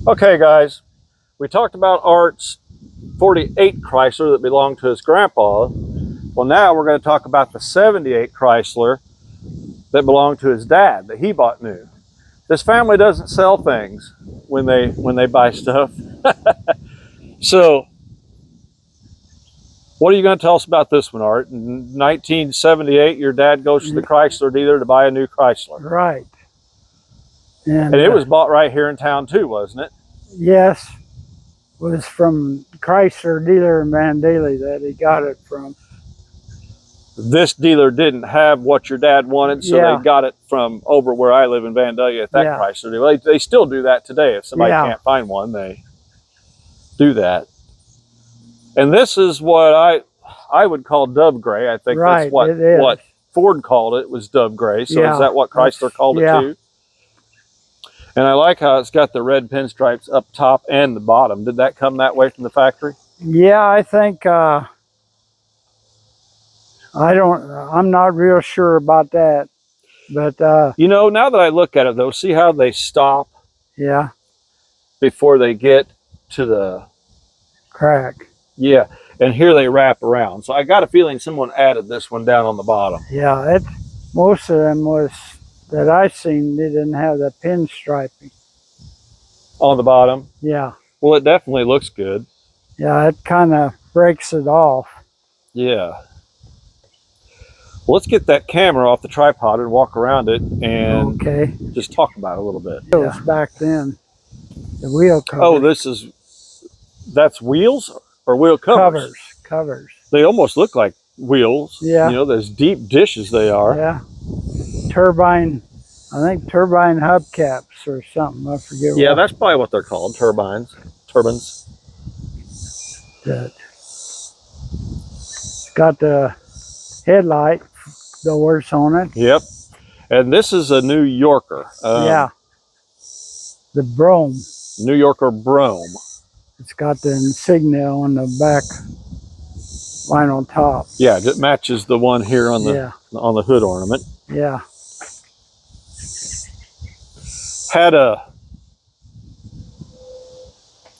Okay, guys, we talked about Art's 48 Chrysler that belonged to his grandpa. Well, now we're going to talk about the 78 Chrysler that belonged to his dad that he bought new. This family doesn't sell things when they buy stuff. So, what are you going to tell us about this one, Art? In 1978, your dad goes to the Chrysler dealer to buy a new Chrysler. Right. And it was bought right here in town too, wasn't it? Yes. Was from Chrysler dealer in Vandalia that he got it from. This dealer didn't have what your dad wanted, so they got it from over where I live in Vandalia at that Chrysler dealer. They still do that today. If somebody can't find one, they do that. And this is what I would call dove gray. I think that's what Ford called it, was dove gray. So is that what Chrysler called it too? And I like how it's got the red pinstripes up top and the bottom. Did that come that way from the factory? Yeah, I think I'm not real sure about that. But you know, now that I look at it though, see how they stop before they get to the crack. Yeah, and here they wrap around. So I got a feeling someone added this one down on the bottom. Yeah, most of them that I seen, they didn't have the pinstriping on the bottom. Yeah. Well, it definitely looks good. Yeah, it kind of breaks it off. Yeah. Well, let's get that camera off the tripod and walk around it and just talk about it a little bit. Wheels back then, the wheel covers. Oh, that's wheels or wheel covers? Covers. They almost look like wheels. Yeah. You know, those deep dishes they are. Yeah. Turbine, I think turbine hubcaps or something. I forget. Yeah, that's probably what they're called, turbines. It's got the headlight doors on it. Yep. And this is a New Yorker. The Brougham. New Yorker Brougham. It's got the insignia on the back vinyl top. Yeah, it matches the one here on the hood ornament. Yeah. Had a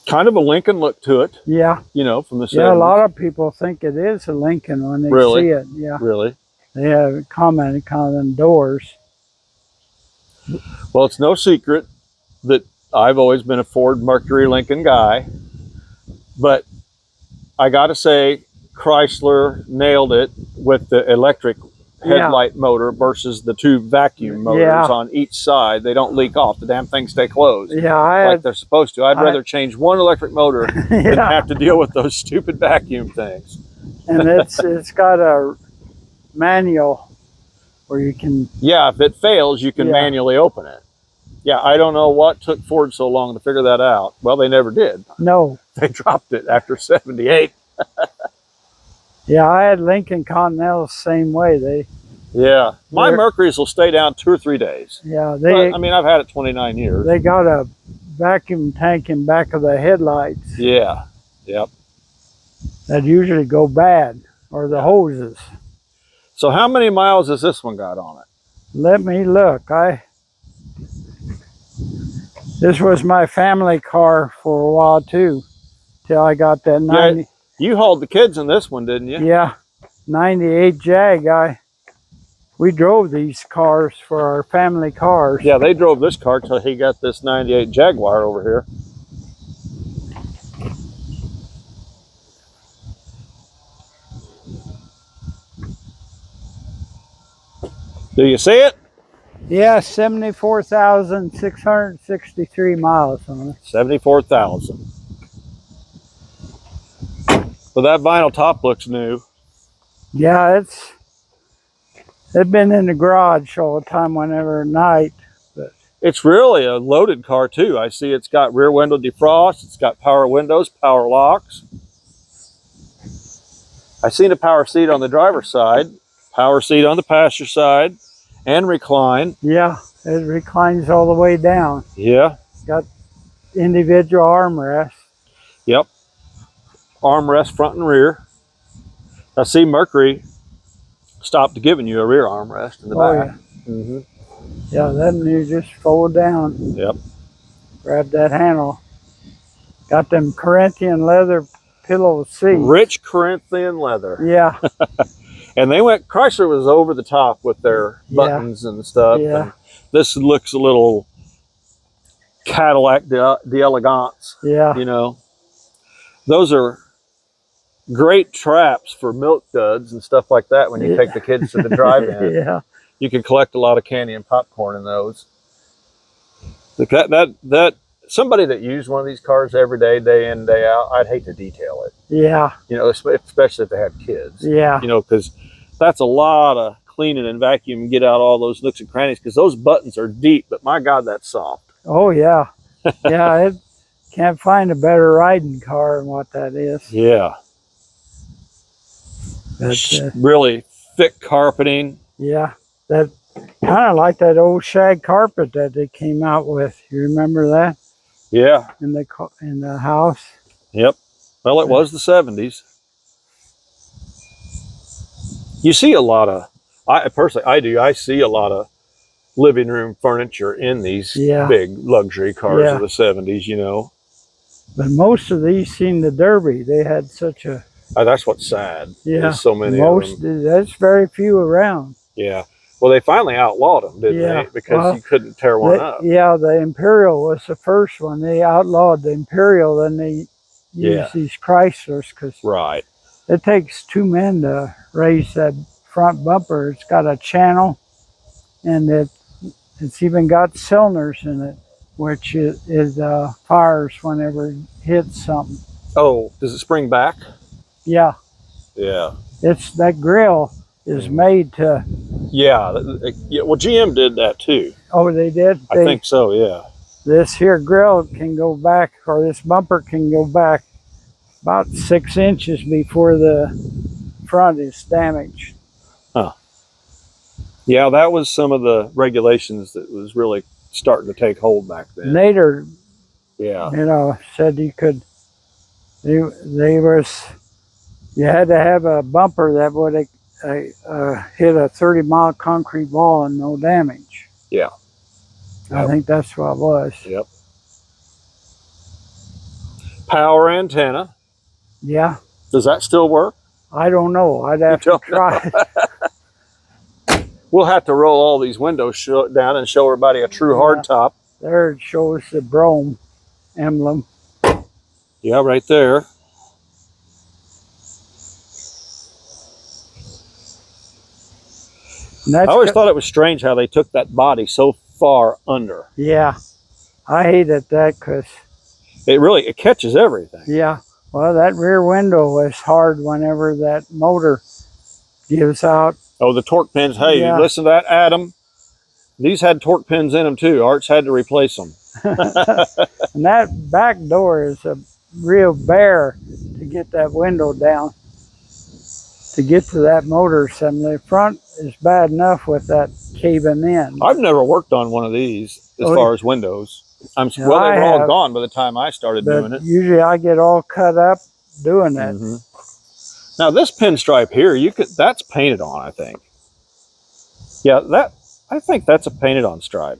kind of a Lincoln look to it. Yeah. You know, from the 70s. Yeah, a lot of people think it is a Lincoln when they see it. Yeah. Really? They have commented on them doors. Well, it's no secret that I've always been a Ford Mercury Lincoln guy, but I got to say Chrysler nailed it with the electric headlight motor versus the two vacuum motors on each side. They don't leak off. The damn things stay closed. Yeah, like they're supposed to. I'd rather change one electric motor than have to deal with those stupid vacuum things. And it's got a manual where you can... Yeah, if it fails, you can manually open it. Yeah, I don't know what took Ford so long to figure that out. Well, they never did. No. They dropped it after 78. Yeah, I had Lincoln Continentals the same way. My Mercuries will stay down 2 or 3 days. Yeah, I mean, I've had it 29 years. They got a vacuum tank in back of the headlights. Yeah, yep. That usually go bad, or the hoses. So how many miles has this one got on it? Let me look. This was my family car for a while too, till I got that 90. You hauled the kids in this one, didn't you? Yeah, 98 Jag. We drove these cars for our family cars. Yeah, they drove this car till he got this 98 Jaguar over here. Do you see it? Yeah, 74,663 miles on it. 74,000. But that vinyl top looks new. Yeah, it's been in the garage all the time whenever at night. But it's really a loaded car too. I see it's got rear window defrost, it's got power windows, power locks. I seen a power seat on the driver's side, power seat on the passenger side, and recline. Yeah, it reclines all the way down. Yeah. Got individual armrests. Yep. Armrest front and rear. I see Mercury stopped giving you a rear armrest in the back. Yeah. Yeah, then you just fold down. Yep. Grab that handle. Got them Corinthian leather pillow seats. Rich Corinthian leather. Yeah. And they went, Chrysler was over the top with their buttons and stuff. Yeah. And this looks a little Cadillac d'Elegance. Yeah. You know, those are great traps for milk duds and stuff like that when you take the kids to the drive-in. Yeah. You can collect a lot of candy and popcorn in those. That somebody that used one of these cars every day, day in, day out, I'd hate to detail it. Yeah. You know, especially if they have kids. Yeah. You know, because that's a lot of cleaning and vacuum and get out all those nooks and crannies, because those buttons are deep, but my God, that's soft. Oh, yeah. Yeah, it can't find a better riding car than what that is. Yeah. That's, really thick carpeting. Yeah. That kind of like that old shag carpet that they came out with. You remember that? Yeah. In the house? Yep. Well, it was the 70s. You see a lot of, I see a lot of living room furniture in these big luxury cars of the 70s, you know. But most of these seen the Derby. They had such a... that's what's sad. Yeah. There's so many of them. There's very few around. Yeah. Well, they finally outlawed them, didn't they? Because you couldn't tear one up. Yeah, the Imperial was the first one. They outlawed the Imperial, then they used these Chryslers, because it takes 2 men to raise that front bumper. It's got a channel, and it's even got cylinders in it, which is fires whenever it hits something. Oh, does it spring back? Yeah. Yeah. It's that grill is made to... Yeah, well, GM did that too. Oh, they did? I think so, yeah. This here grill can go back, or this bumper can go back about 6 inches before the front is damaged. Huh. Yeah, that was some of the regulations that was really starting to take hold back then. Nader, you know, said you could... You had to have a bumper that would hit a 30-mile concrete wall and no damage. Yeah. I think that's what it was. Yep. Power antenna. Yeah. Does that still work? I don't know. I'd have to try. We'll have to roll all these windows down and show everybody a true hardtop. There it shows the Brougham emblem. Yeah, right there. I always thought it was strange how they took that body so far under. Yeah, I hated that because it catches everything. Yeah, well, that rear window is hard whenever that motor gives out. Oh, the torque pins. Hey, listen to that, Adam. These had torque pins in them too. Arch had to replace them. And that back door is a real bear to get that window down, to get to that motor assembly. The front is bad enough with that caving in. I've never worked on one of these as far as windows. Well, they were all gone by the time I started doing it. Usually I get all cut up doing that. Now this pinstripe here, that's painted on, I think. Yeah, I think that's a painted on stripe.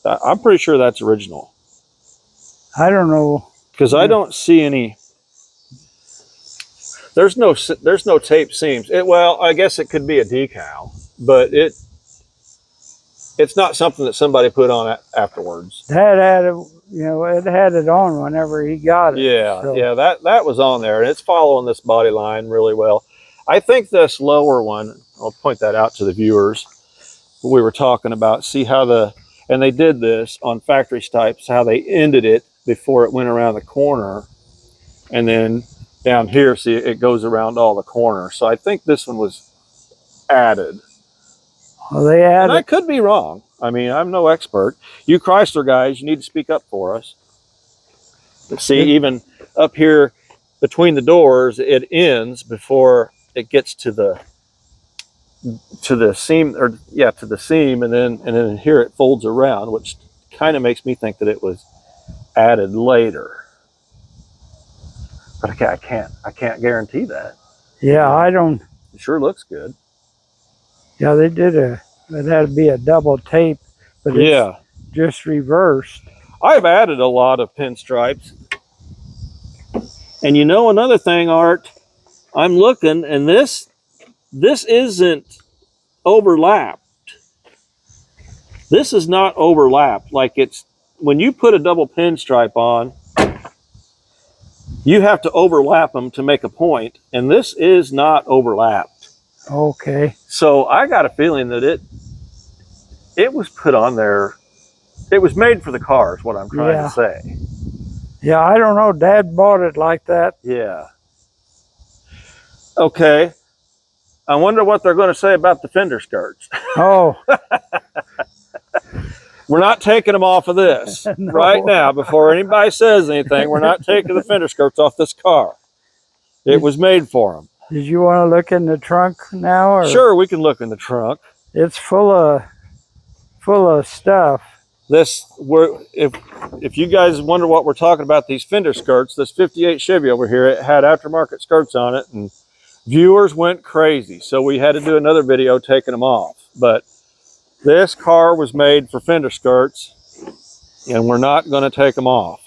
I'm pretty sure that's original. I don't know. Because I don't see any. There's no tape seams. Well, I guess it could be a decal, but it's not something that somebody put on afterwards. That had it, it had it on whenever he got it. Yeah, so. Yeah, that was on there, and it's following this body line really well. I think this lower one, I'll point that out to the viewers. We were talking about, see how and they did this on factory stripes, how they ended it before it went around the corner, and then down here, see, it goes around all the corners. So I think this one was added. Well, they added. And I could be wrong. I mean, I'm no expert. You Chrysler guys, you need to speak up for us. But see, even up here between the doors, it ends before it gets to the seam, to the seam, and then here it folds around, which kind of makes me think that it was added later. But I can't guarantee that. Yeah, I don't. It sure looks good. Yeah, they did it had to be a double tape, but it's just reversed. I've added a lot of pinstripes. And you know another thing, Art, I'm looking, and this isn't overlapped. This is not overlapped. Like it's, when you put a double pinstripe on, you have to overlap them to make a point, and this is not overlapped. Okay. So I got a feeling that it was put on there. It was made for the car is what I'm trying to say. Yeah, I don't know. Dad bought it like that. Yeah. Okay. I wonder what they're going to say about the fender skirts. Oh. We're not taking them off of this No. right now. Before anybody says anything, we're not taking the fender skirts off this car. It was made for them. Did you want to look in the trunk now? Or? Sure, we can look in the trunk. It's full of stuff. If you guys wonder what we're talking about, these fender skirts, this 58 Chevy over here, it had aftermarket skirts on it, and viewers went crazy. So we had to do another video taking them off. But this car was made for fender skirts, and we're not going to take them off.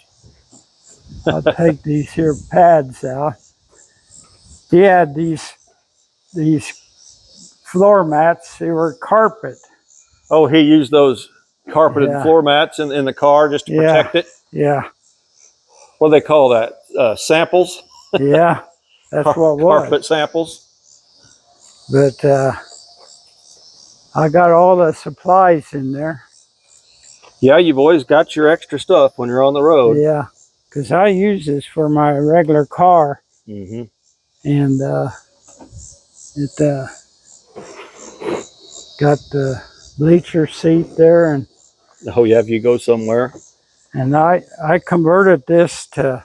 I'll take these here pads out. He had these floor mats. They were carpet. Oh, he used those carpeted floor mats in the car just to protect it? Yeah. What do they call that? Samples? Yeah, that's what it was. Carpet samples? But I got all the supplies in there. Yeah, you've always got your extra stuff when you're on the road. Yeah, because I use this for my regular car. Mm-hmm. And it got the bleacher seat there. And oh, yeah, if you go somewhere. And I converted this to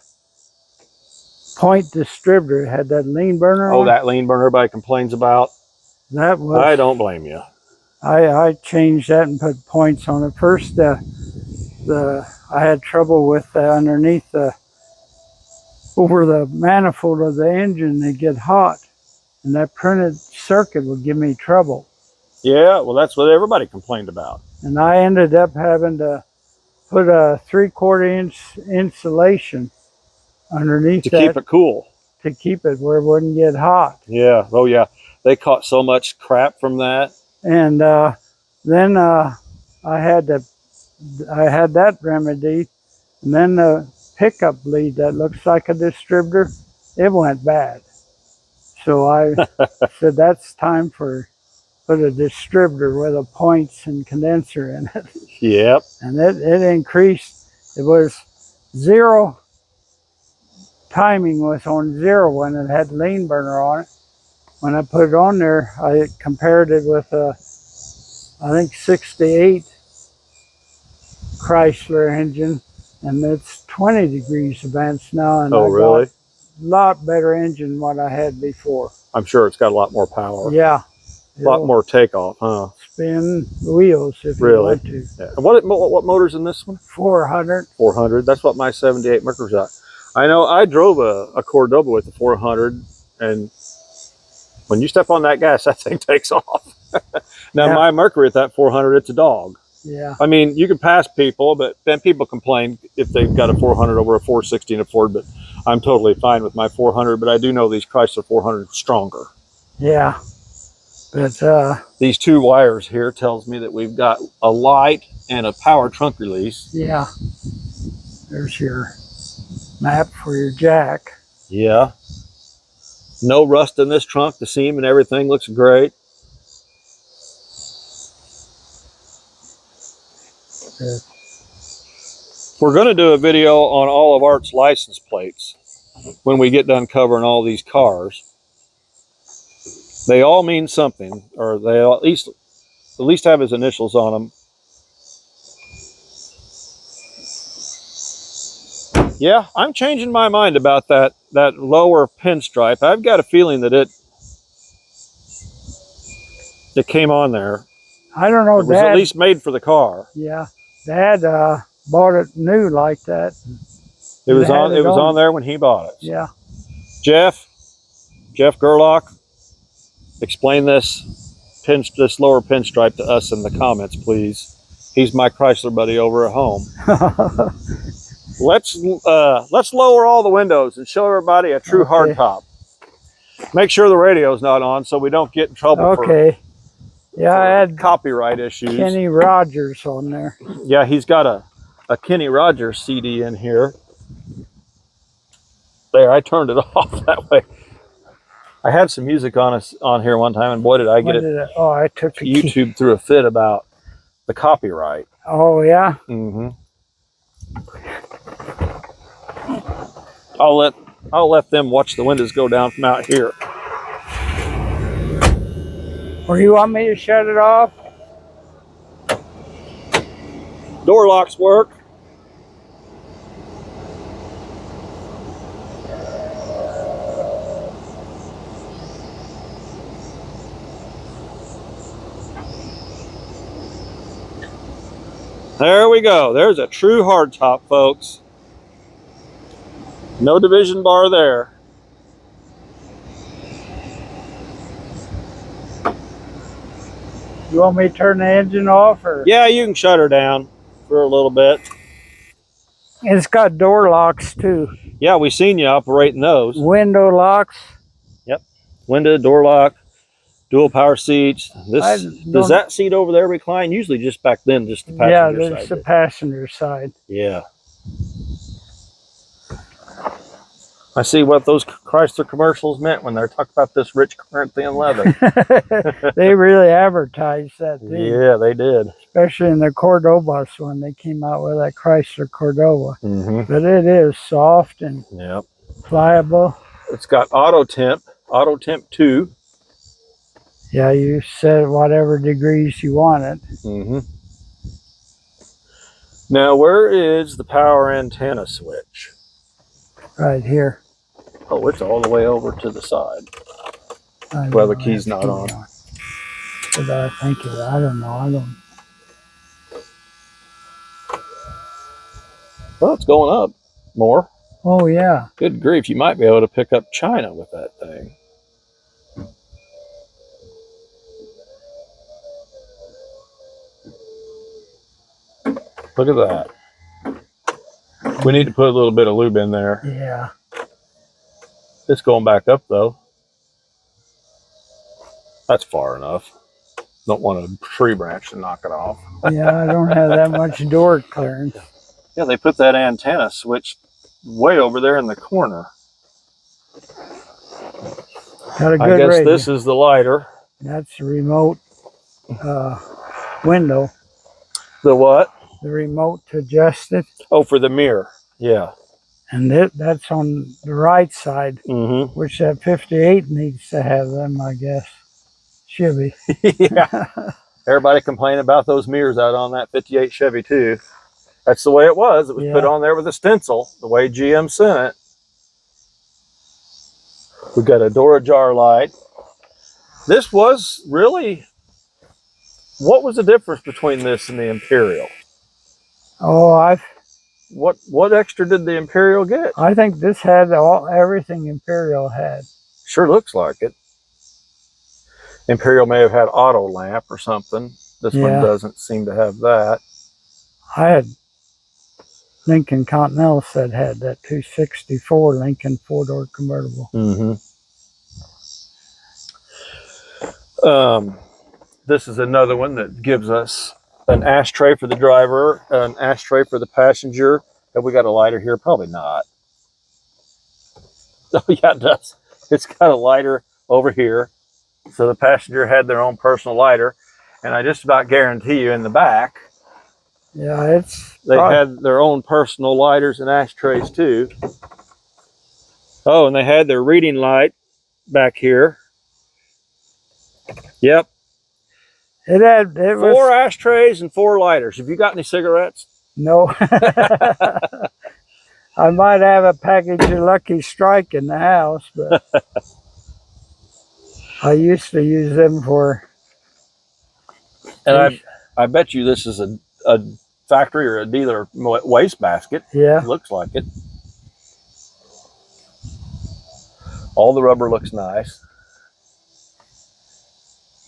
point distributor. It had that lean burner on. That lean burner everybody complains about. That was. I don't blame you. I changed that and put points on it. First, I had trouble with underneath over the manifold of the engine. They get hot, and that printed circuit would give me trouble. Yeah, well, that's what everybody complained about. And I ended up having to put a 3/4 inch insulation underneath to keep it cool. To keep it where it wouldn't get hot. Yeah. Oh, yeah. They caught so much crap from that. And then I had that remedied, and then the pickup bleed that looks like a distributor, it went bad. So I said that's time for put a distributor with a points and condenser in it. Yep. And it increased. It was zero. Timing was on 0 when it had lean burner on it. When I put it on there, I compared it with a, I think 68 Chrysler engine, and it's 20 degrees advanced now. And really? A lot better engine than what I had before. I'm sure it's got a lot more power. Yeah. A lot more takeoff, huh? Spin wheels if you want to. Yeah. And what motor's in this one? 400. 400. That's what my 78 Mercury's got. I know I drove a Cordoba with the 400, and when you step on that gas, that thing takes off. Now, my Mercury at that 400, it's a dog. Yeah. I mean, you can pass people, but then people complain if they've got a 400 over a 460 in a Ford, but I'm totally fine with my 400, but I do know these Chrysler 400 stronger. Yeah. But these 2 wires here tells me that we've got a light and a power trunk release. Yeah. There's your map for your jack. Yeah. No rust in this trunk. The seam and everything looks great. We're going to do a video on all of Art's license plates when we get done covering all these cars. They all mean something, or they at least have his initials on them. Yeah, I'm changing my mind about that lower pinstripe. I've got a feeling that it came on there. I don't know. It was at least made for the car. Yeah, Dad bought it new like that. It was on there when he bought it. Yeah. Jeff Gerlach, explain this lower pinstripe to us in the comments, please. He's my Chrysler buddy over at home. let's lower all the windows and show everybody a true hardtop. Make sure the radio's not on so we don't get in trouble for I had copyright issues. Kenny Rogers on there. Yeah, he's got a Kenny Rogers CD in here. There, I turned it off that way. I had some music on here one time, and boy, did I get it. Oh, I took the YouTube threw a fit about the copyright. Oh, yeah? Mm-hmm. I'll let them watch the windows go down from out here. Or you want me to shut it off? Door locks work. There we go. There's a true hardtop, folks. No division bar there. You want me to turn the engine off? Or? Yeah, you can shut her down for a little bit. It's got door locks too. Yeah, we seen you operating those. Window locks. Yep. Window, door lock, dual power seats. Does that seat over there recline? Usually just back then, just the passenger side. Yeah, there's the passenger side. Yeah. I see what those Chrysler commercials meant when they're talking about this rich Corinthian leather. They really advertised that too. Yeah, they did. Especially in the Cordobas when they came out with that Chrysler Cordoba. Mm-hmm. But it is soft and pliable. It's got auto temp 2. Yeah, you set whatever degrees you want it. Mm-hmm. Now, where is the power antenna switch? Right here. Oh, it's all the way over to the side. Well, the key's not on. But I think it, I don't know. Well, it's going up more. Oh, yeah. Good grief, you might be able to pick up China with that thing. Look at that. We need to put a little bit of lube in there. Yeah. It's going back up, though. That's far enough. Don't want a tree branch to knock it off. Yeah, I don't have that much door clearance. Yeah, they put that antenna switch way over there in the corner. Got a good I guess radio. this is the lighter. That's the remote window. The what? The remote to adjust it. Oh, for the mirror. Yeah. And that's on the right side, which that 58 needs to have them, I guess. Chevy. Yeah. Everybody complaining about those mirrors out on that 58 Chevy too. That's the way it was. It was put on there with a stencil, the way GM sent it. We got a door ajar light. This was really, what was the difference between this and the Imperial? Oh, what extra did the Imperial get? I think this had everything Imperial had. Sure looks like it. Imperial may have had auto lamp or something. This one doesn't seem to have that. I had Lincoln Continental had that 264 Lincoln 4-door convertible. This is another one that gives us an ashtray for the driver, an ashtray for the passenger. Have we got a lighter here? Probably not. Oh, yeah, it does. It's got a lighter over here. So the passenger had their own personal lighter. And I just about guarantee you in the back, yeah, they had their own personal lighters and ashtrays too. Oh, and they had their reading light back here. Yep. It was 4 ashtrays and 4 lighters. Have you got any cigarettes? No. I might have a package of Lucky Strike in the house, but I used to use them for. And I bet you this is a factory or a dealer waste basket. Yeah. It looks like it. All the rubber looks nice.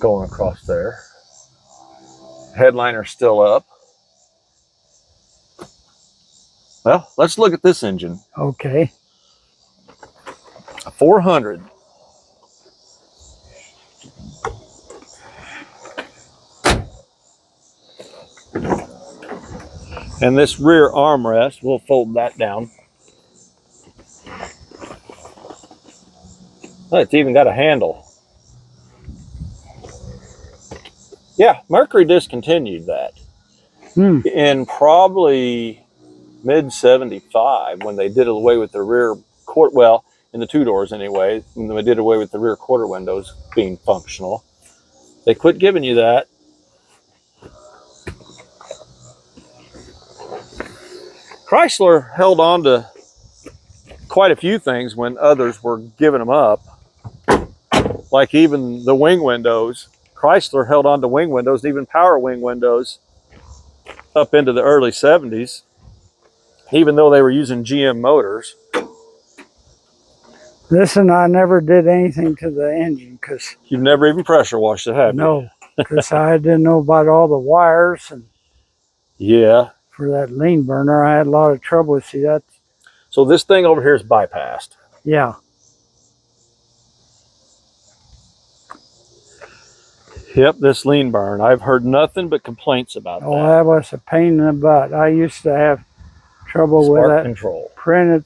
Going across there. Headliner's still up. Well, let's look at this engine. Okay. A 400. And this rear armrest, we'll fold that down. Oh, it's even got a handle. Yeah, Mercury discontinued that in probably mid-75 when they did away with the rear quarter, well, in the two doors anyway, when they did away with the rear quarter windows being functional. They quit giving you that. Chrysler held on to quite a few things when others were giving them up. Like even the wing windows. Chrysler held on to wing windows, even power wing windows, up into the early 70s, even though they were using GM motors. Listen, I never did anything to the engine because... You've never even pressure washed it, have you? No, because I didn't know about all the wires. And yeah. For that lean burner, I had a lot of trouble. See that? So this thing over here is bypassed. Yeah. Yep, this lean burn. I've heard nothing but complaints about that. Oh, that was a pain in the butt. I used to have trouble Spark with that control. printed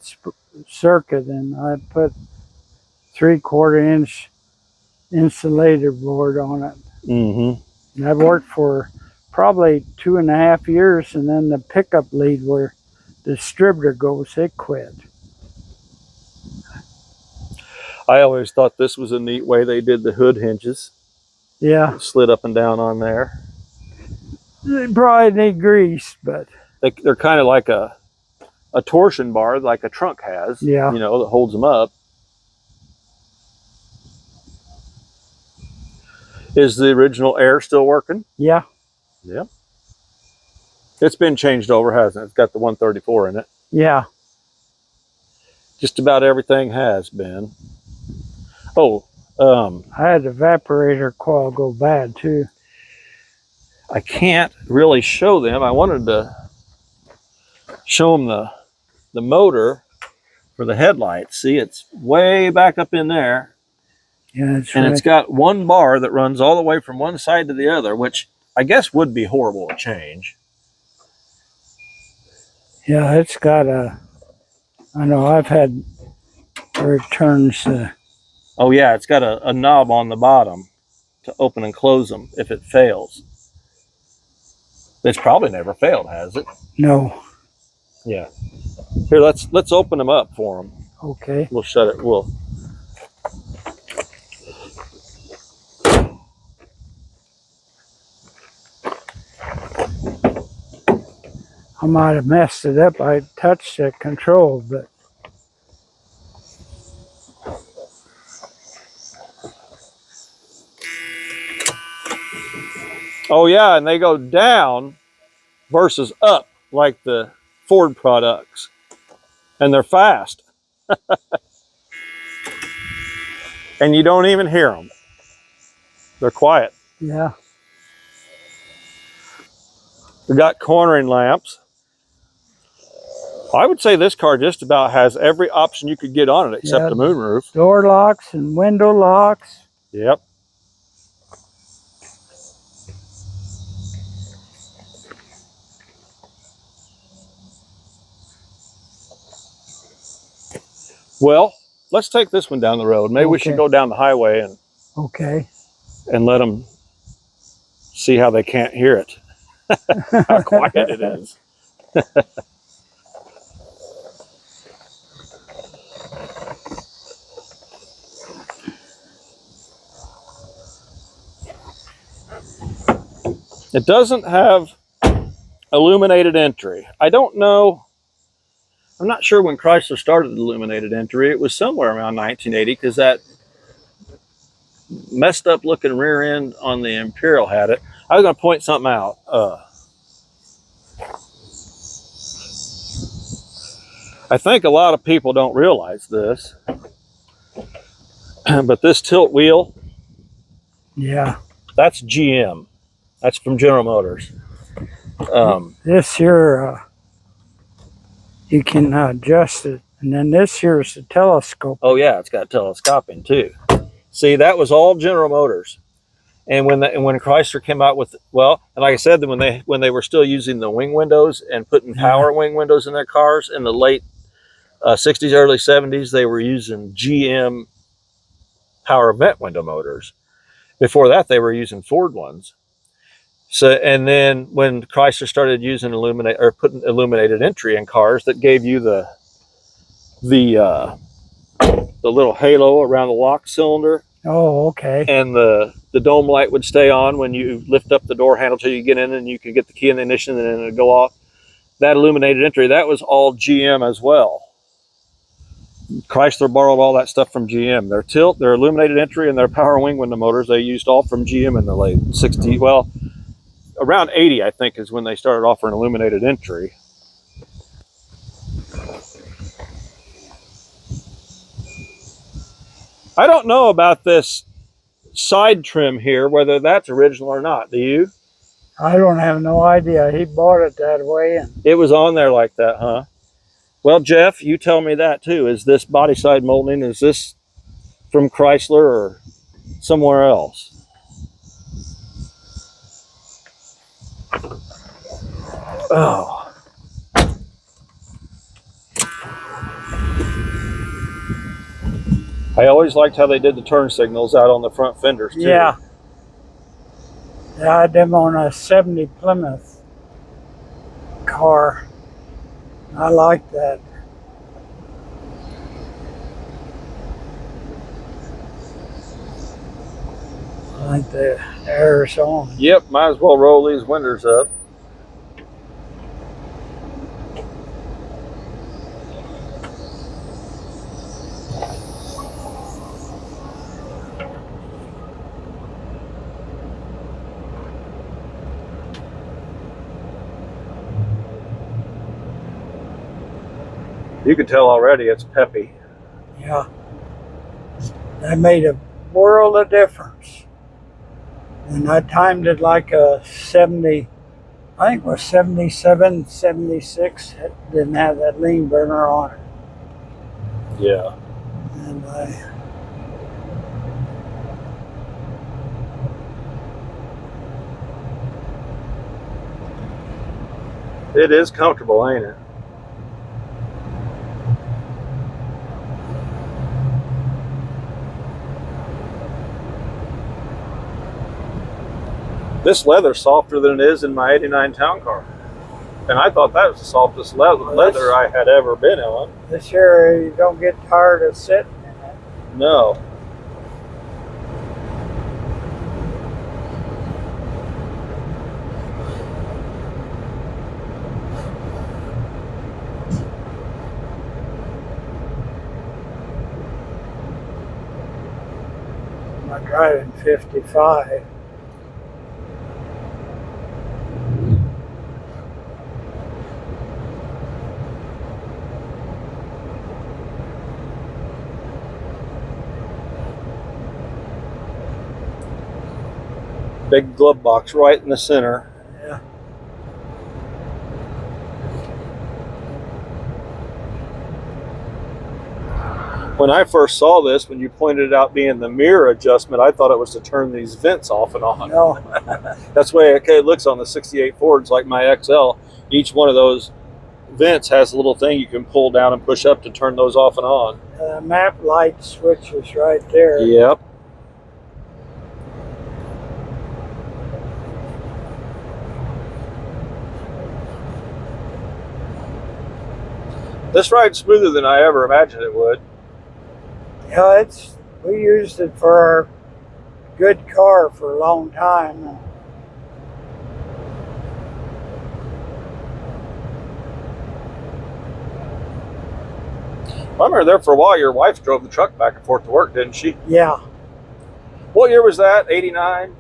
circuit, and I put 3/4 inch insulator board on it. And that worked for probably 2.5 years, and then the pickup lead where the distributor goes, it quit. I always thought this was a neat way they did the hood hinges. Yeah. Slid up and down on there. They probably need grease, but... They're kind of like a torsion bar, like a trunk has. Yeah. You know, that holds them up. Is the original air still working? Yeah. Yep. It's been changed over, hasn't it? It's got the 134 in it. Yeah. Just about everything has been. Oh, I had the evaporator coil go bad too. I can't really show them. I wanted to show them the motor for the headlights. See, it's way back up in there. Yeah, that's and right. It's got one bar that runs all the way from one side to the other, which I guess would be horrible to change. Yeah, it's got a... I know I've had where it turns... Oh yeah, it's got a knob on the bottom to open and close them if it fails. It's probably never failed, has it? No. Yeah. Here, let's open them up for them. Okay. We'll shut it. We'll. I might have messed it up. I touched the control, but... Oh yeah, and they go down versus up like the Ford products. And they're fast. And you don't even hear them. They're quiet. Yeah. We got cornering lamps. I would say this car just about has every option you could get on it except the moonroof. Door locks and window locks. Yep. Well, let's take this one down the road. Maybe we should go down the highway and let them see how they can't hear it. How quiet it is. It doesn't have illuminated entry. I don't know. I'm not sure when Chrysler started the illuminated entry. It was somewhere around 1980 because that messed up looking rear end on the Imperial had it. I was going to point something out. I think a lot of people don't realize this, but this tilt wheel, that's GM. That's from General Motors. This here, you can adjust it. And then this here is the telescope. Oh yeah, it's got telescoping too. See, that was all General Motors. And when Chrysler came out with, well, and like I said, when they were still using the wing windows and putting power wing windows in their cars in the late 60s, early 70s, they were using GM power vent window motors. Before that, they were using Ford ones. So, and then when Chrysler started using putting illuminated entry in cars, that gave you the little halo around the lock cylinder. Oh, okay. And the dome light would stay on when you lift up the door handle till you get in, and you could get the key in the ignition and then it'd go off. That illuminated entry, that was all GM as well. Chrysler borrowed all that stuff from GM. Their tilt, their illuminated entry, and their power wing window motors, they used all from GM in the late 60s. Well, around 80, I think, is when they started offering illuminated entry. I don't know about this side trim here, whether that's original or not. Do you? I don't have no idea. He bought it that way. And it was on there like that, huh? Well, Jeff, you tell me that too. Is this body side molding, is this from Chrysler or somewhere else? Oh. I always liked how they did the turn signals out on the front fenders too. Yeah. I had them on a 70 Plymouth car. I like that. I like the air's on. Yep, might as well roll these windows up. You can tell already it's peppy. Yeah. That made a world of difference. And I timed it like a 70, I think it was 77, 76. It didn't have that lean burner on it. Yeah. And it is comfortable, ain't it? This leather's softer than it is in my 89 town car. And I thought that was the softest leather I had ever been on. This here, you don't get tired of sitting in it. No. I'm driving 55. Big glove box right in the center. Yeah. When I first saw this, when you pointed it out being the mirror adjustment, I thought it was to turn these vents off and on. No. That's the way it looks on the 68 Fords, like my XL. Each one of those vents has a little thing you can pull down and push up to turn those off and on. Map light switch is right there. Yep. This rides smoother than I ever imagined it would. Yeah, we used it for our good car for a long time. I remember there for a while, your wife drove the truck back and forth to work, didn't she? Yeah. What year was that? 89?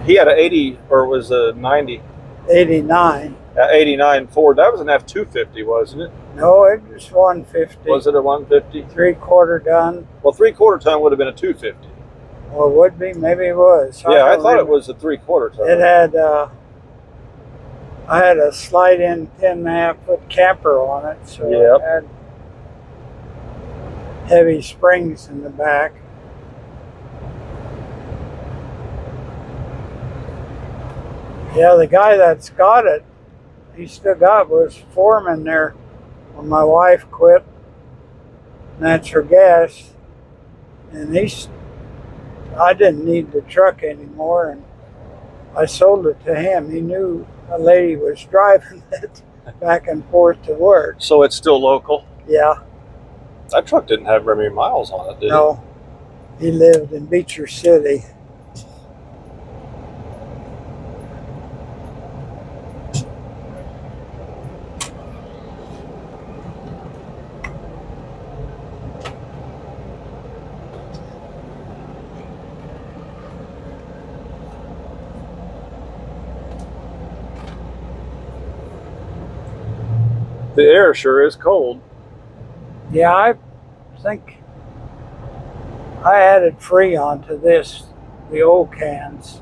He had an 80, or was a 90? 89. 89 Ford. That was an F-250, wasn't it? No, it was 150. Was it a 150? 3/4 done. Well, 3/4 ton would have been a 250. Well, it would be. Maybe it was. Yeah, I thought it was a 3/4 ton. It had I had a slide-in 10.5-foot camper on it, so it had heavy springs in the back. Yeah, the guy that's got it, he still got, was foreman there when my wife quit natural gas, and I didn't need the truck anymore, and I sold it to him. He knew a lady was driving it back and forth to work. So it's still local? Yeah. That truck didn't have very many miles on it, did it? No. He lived in Beecher City. The air sure is cold. Yeah, I think I added Freon to this, the old cans.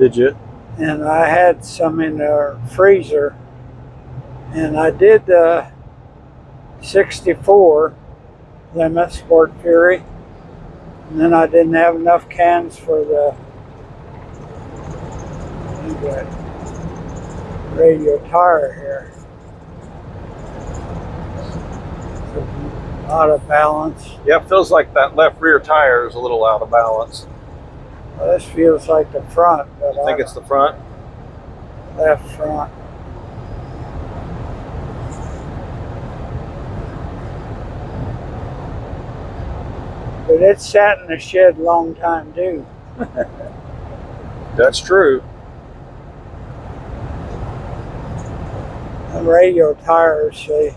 Did you? And I had some in the freezer. And I did 64 Plymouth Sport Fury. And then I didn't have enough cans for the radio tire here. Out of balance. Yeah, it feels like that left rear tire is a little out of balance. Well, this feels like the front, but I think it's the front. Left front. But it sat in the shed a long time too. That's true. And radio tires say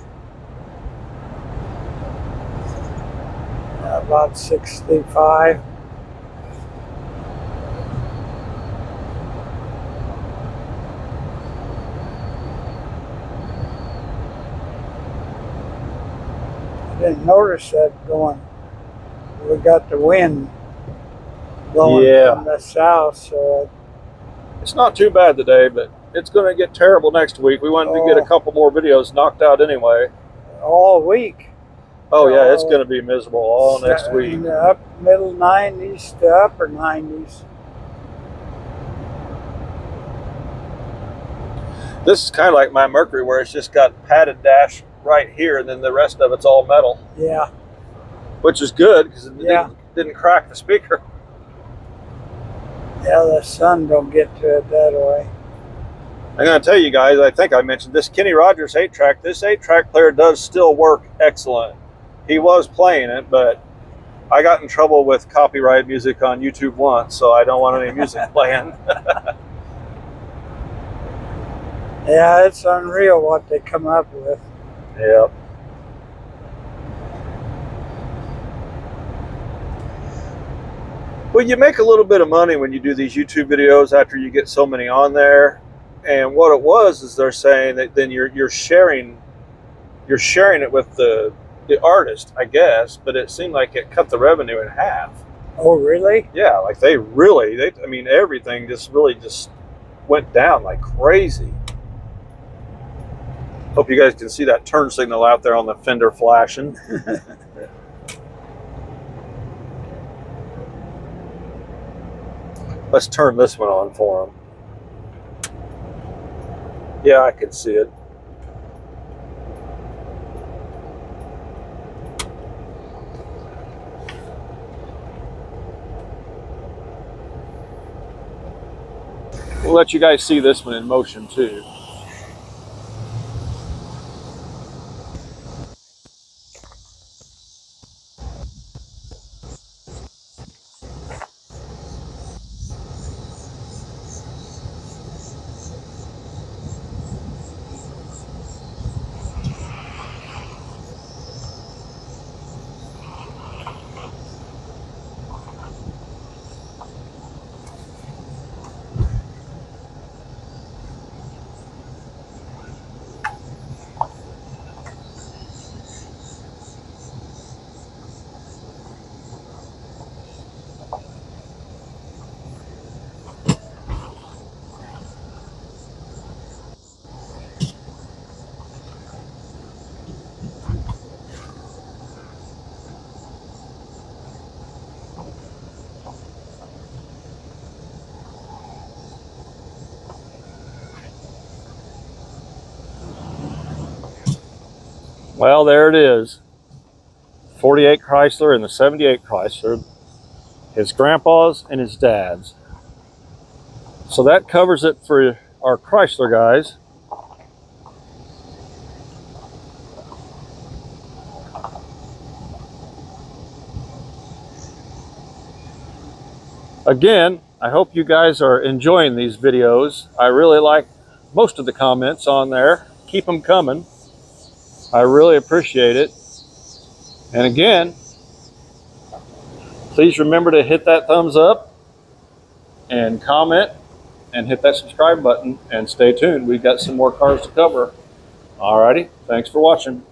about 65. I didn't notice that going. We got the wind blowing from the south, so it's not too bad today, but it's going to get terrible next week. We wanted to get a couple more videos knocked out anyway. All week. Oh yeah, it's going to be miserable all next week. In the up middle 90s to upper 90s. This is kind of like my Mercury, where it's just got padded dash right here, and then the rest of it's all metal. Yeah. Which is good because it didn't crack the speaker. Yeah, the sun don't get to it that way. I'm going to tell you guys, I think I mentioned this Kenny Rogers 8-track. This 8-track player does still work excellent. He was playing it, but I got in trouble with copyright music on YouTube once, so I don't want any music playing. Yeah, it's unreal what they come up with. Yeah. Well, you make a little bit of money when you do these YouTube videos after you get so many on there. And what it was is they're saying that then you're sharing it with the artist, I guess, but it seemed like it cut the revenue in half. Oh, really? Yeah, like I mean, everything just went down like crazy. Hope you guys can see that turn signal out there on the fender flashing. Let's turn this one on for him. Yeah, I can see it. We'll let you guys see this one in motion too. Well, there it is. 48 Chrysler and the 78 Chrysler. His grandpa's and his dad's. So that covers it for our Chrysler guys. Again, I hope you guys are enjoying these videos. I really like most of the comments on there. Keep them coming. I really appreciate it. And again, please remember to hit that thumbs up and comment and hit that subscribe button and stay tuned. We've got some more cars to cover. Alrighty, thanks for watching.